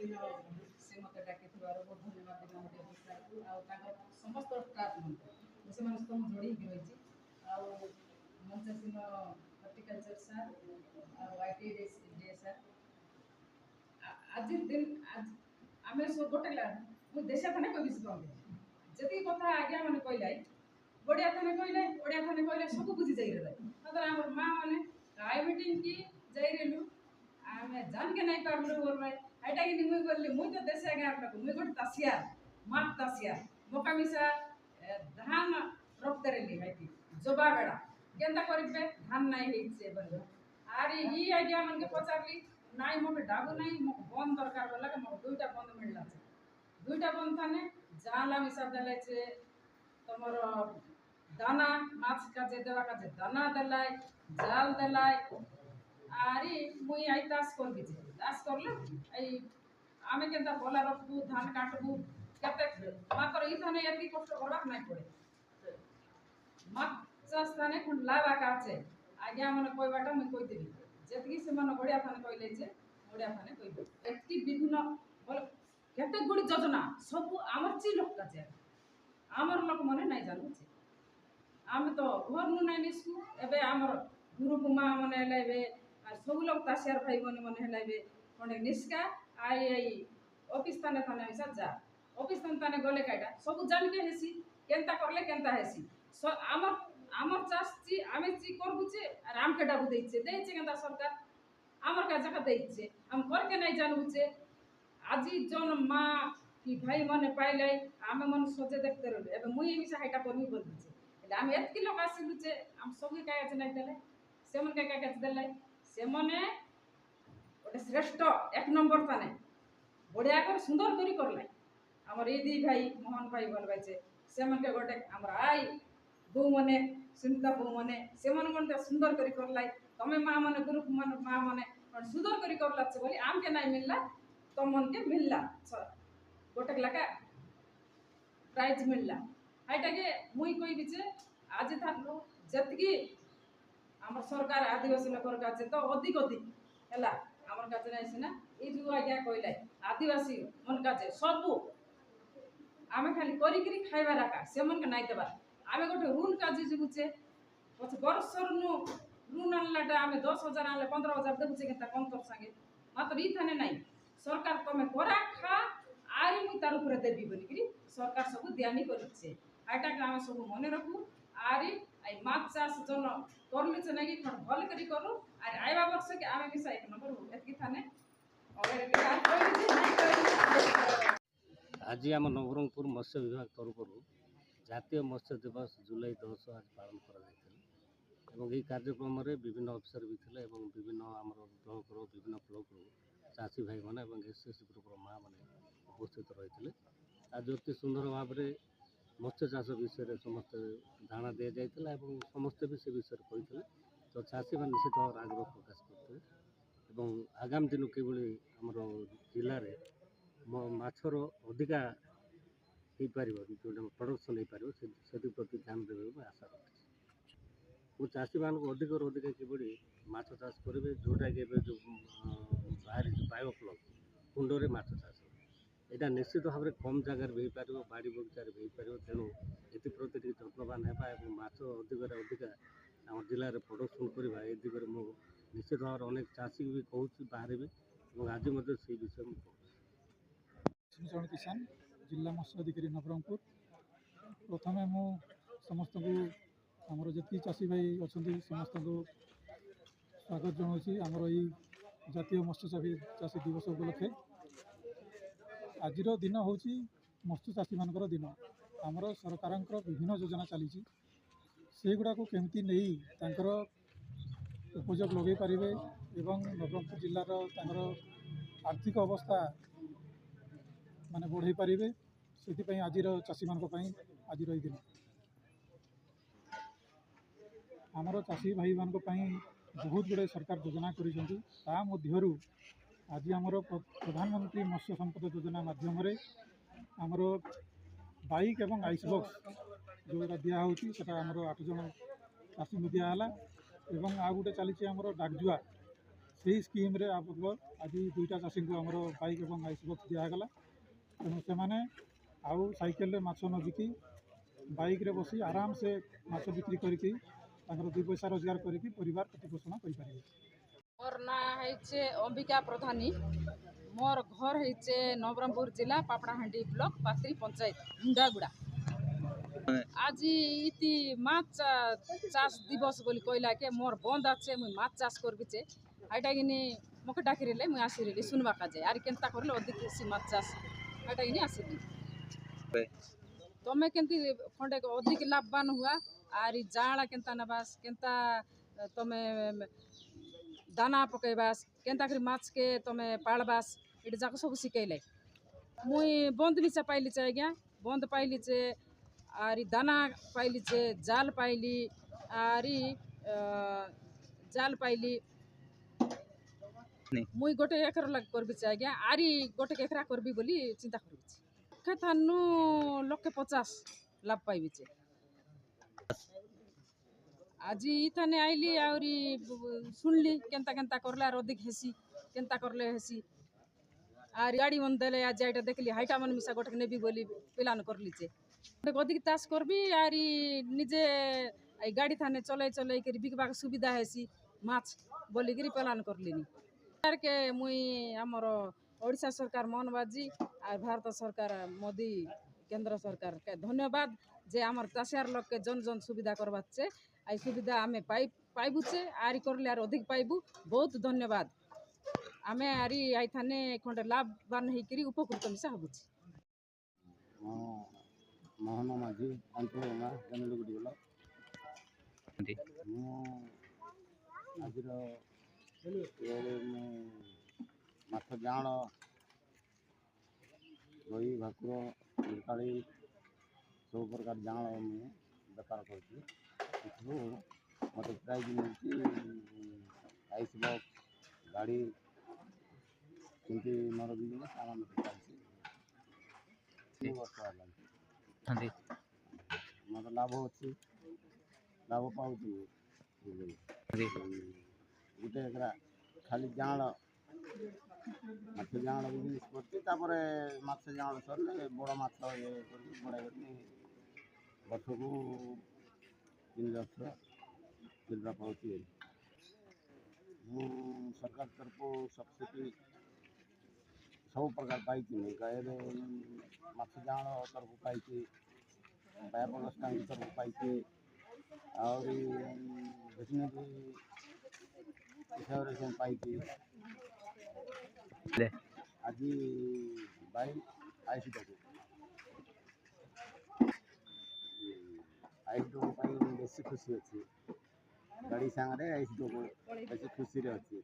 से मत डाक बहुत धन्यवाद देना मोटे समस्त स्टाफ से जोड़ी रही मंचासीन हर्टिकलचर सार आईटी डे सार आज दिन आज आम सब गोटे देशा थाने कह जी कथा आज्ञा मैंने कहला बढ़िया थाने कहले बढ़िया थाने कहले सब बुझी जाइए आम माँ मैंने काय मीटिंग की जाइलु आम जान के नहीं पार्लु बोल भाई एटा कि मुई बोलली मुई तो देश आगे आप मुई गोटे तासिया मात तासिया मका मिसा धान रक्त रेली है जोबा बेड़ा केंता करिबे धान नहीं हेइछे बोल आरे ही आज्ञा मन के पचारली नाई मोटे डाबू नहीं मो बंद दरकार बोला के मो दुईटा बंद मिलला दुईटा बंद थाने जाला मिसा देले छे तमर दाना माछ काजे देवा काजे दाना देलाई जाल देलाई आरी मुई आई दास कर दिजे दास करले आई आमे केनता बोला रखबू धान काटबू केते मात्र ई थाने एतकी कष्ट करबाक नहीं पड़े माछ स्थाने खुन लावा काचे आज्ञा मन कहबाटा मुई कहि देबी जेतकी से मन बढ़िया थाने कहले जे बढ़िया थाने कहबे एतकी विभिन्न बोल केते गुडी योजना सब आमर ची लोक काजे आमर लोक मने नहीं जानू छे आम तो घर नु नहीं निसकू एबे आमर ग्रुप माँ मने लाइबे आ सब लोग तासियार भाई मने मने लाइबे कोने निसका आई आई ऑफिस थाने थाने ऐसा जा ऑफिस थाने गले काटा सब जान के हेसी केनता करले केनता हेसी सो आमर आमर चाष ची आमे ची करबु छे और आम के डाबु देइछे केनता सरकार आमर का जगह देइछे हम कर के नहीं जानबु छे आजी जन माँ कि भाई मने पाइले आमे मन सोचे देखते रहले एबे मुई मिसा हाइटा करमी बोल दिछे एले आमे एतकी लोक आसिलु छे हम सभी काय আছে নাই देले से मन काय काय देले से मने ओटे श्रेष्ठ एक नंबर थाने बढ़िया कर सुंदर करी करले हमर एदी भाई मोहन भाई बोलबाय छे से मन के गोटे हमर आई बो मने सुनता बो मने से मन सुंदर करी करलाई तमे मां मने ग्रुप मन मां मने सुंदर करी करला छे बोली आम के नहीं मिलला तो मन के मिलला गोटे लगा प्राइज मिलला हाइटा के मुई कोई बिचे आज थानो जतकी हमर सरकार आदिवासी लोकर काছে तो अधिक अधिक हैला हमर काছে नहीं सिना ई जो आज्ञा कहले आदिवासी मन काছে सब आमे खाली करी करी खाइबा राका से मन के नहीं देबा आमे गोटे ऋण काजे जिबुचे पछ वर्षर नु ऋण आनलाटा आमे 10,000 आनले 15,000 देबुचे केता कम कर संगे मात्र ई थाने नहीं सरकार तमे कोरा खा आरी मुई तार ऊपर देबी बोली सरकार सब दियानी करछे आटा के आमे सब मने रखू आरी आई माछ चाष जन करले छ नाही खन भल करी करू आर आइबा वर्ष के आमे मिसा एक नंबर हो एतकी थाने आज आम नवरंगपुर मत्स्य विभाग तरफ जातीय मत्स्य दिवस जुलाई 10 आज पालन कर कार्यक्रम विभिन्न अफिसर भी थे विभिन्न आम ब्लक विभिन्न ब्लक चाषी भाई मैंने एसएससी ग्रुप माँ मैंने उपस्थित रही आज अति सुंदर भाव में मत्स्य चाष विषय समस्त धारणा दि जाता समस्ते भी से विषय कहते तो चाषी मैंने निश्चित भाव आग्रह प्रकाश करते आगामी दिन किभली आमर जिले में माछर अधिका हो पार जो प्रडक्शन हो पार से प्रति ध्यान देवे आशा रखी वो चाषी मान अधिक अधिक किभली माछ चाष करेंगे जोटा कि जो बाहर बायोफ्लक कुंडे माछ चाष यहाँ निश्चित भाव में कम जगार भी हो पार बाड़ी बगीचार भी हो पार तेणु एप्रति जत्नवान है माछ अधिक अधिका आम जिले में प्रडक्शन करवा ए दिगरे मु निश्चित भाव में अनेक चाषी भी कहूँ बाहर भी आज से विषय में श्रीचरण किसान जिला मत्स्य अधिकारी नवरंगपुर प्रथम मु समस्त को आमर जी चाषी भाई अच्छा समस्त को स्वागत जनाऊँ आमर यही जातीय मत्स्य चाषी दिवस उपलक्षे आज दिन हूँ मत्स्य चाषी मानकर दिन आमर सरकार विभिन्न योजना चली से गुड़ाक केमती नहीं उपयोग लगे पारे एवं नवरंगपुर जिलार आर्थिक अवस्था माने बढ़ई पारे से आज चाषी मान आज दिन आमर चाषी भाई मान बहुत गुड़े सरकार योजना कर आज आमर प्रधानमंत्री मत्स्य संपद योजना माध्यम आमर बाइक एवं आइस बॉक्स जो दिखाई से आमर 8 जन चाषी को दिहला एवं आ गोटे चली आमर डाकजुआ ସେଇ ସ୍କିମ୍ରେ ଆଜି ଦୁଇଟା ଚାଷୀଙ୍କୁ ଆମର ବାଇକ୍ ଏବଂ ଆଇସ୍ ବକ୍ସ ଦିଆଗଲା। ତେଣୁ ସେମାନେ ଆଉ ସାଇକେଲରେ ମାଛ ନ ବିକି ବାଇକ୍ରେ ବସି ଆରାମସେ ମାଛ ବିକ୍ରି କରିକି ତାଙ୍କର ଦୁଇ ପଇସା ରୋଜଗାର କରିକି ପରିବାର ପ୍ରତିପୋଷଣ କରିପାରିବେ। मोर ना है अंबिका प्रधानी। मोर घर है नवरंगपुर जिला पापड़ाहांडी ब्लॉक पात्री पंचायत हुंडागुड़ा। आज इति माछ चाष दिवस बोली कहला के मोर बंद अच्छे मुई माछ चाष करबिचे हाइटा किनी मके डाकिरेले मुई आसिरेली सुनबा काजे आर केनता करले अधिक बेसी माछ चाष हाइटा किनी आसिरेली तमे केंती खंडे अधिक लाभवान हुआ आर जाळा केनता नबास केनता तमे दाना पकेबास केनता करी माछ के तमे पालबास इट जाक सब सिखैले मुई बंद मिसा पाइली छे आज्ञा बंद पाइली छे आरी दाना पाइली छे जाल पाइली आरी जाल पाइली मुई गोटे एकर लग करबी छे आज्ञा आरी गोटे एकरा करबी बोली चिंता करबी छे खेतानु लोके 50 लाभ पाइबी छे। आज इथाने आइली आउरी सुनली केनता केनता करले आर अधिक हेसी केनता करले हेसी आर गाड़ी मन देले आज आइटा देखली हाइटा मन मिसा गोटे नेबी बोली प्लान करली छे अधिक तास करबी आरी निजे गाड़ी थाने चलै चलै करी बिकबाक सुविधा हेसी माछ बोली करी प्लान करलिनी यार के मुई हमर ओडिशा सरकार मोहन बाजी आर भारत सरकार मोदी केंद्र सरकार के धन्यवाद जे हमर चाषियार लोग के जन जन सुविधा करबा छे आई सुविधा आमे पाइबु छे आरी करले आर अधिक पाइबु बहुत धन्यवाद आमे आरी आई थाने खंडे लाभवान हेकरी उपकृत मिसा हबु छे। मोहन माझी अंतमा जमीलगुड़ी गला आज माछ जाण रोई भाकुर मिरकाली सब प्रकार जाण मुझे बेपार कर मत प्राइज मिलती आइस बॉक्स गाड़ी किंतु मोर बिजनेस आराम से चलती वर्ष मत लाभ अच्छी लाभ पाऊँ गोटे एकरा खाली जाण माछ जाण बिजनेस करते माछ जाण सरले बड़ माछ ये बड़ा वर्ष को 3 लाख चिल्ला पाऊँ सरकार तरफ सब्सिडी सब प्रकार पाई गायर माछ जाण तरफ पाई बायापल स्टैंड तरफ पाई और भेटनेरी हिसाब से पाई आज बाई आईस डोको बेसी खुशी अच्छी गाड़ी सांगे आईस डोको बेसी खुशी अच्छी।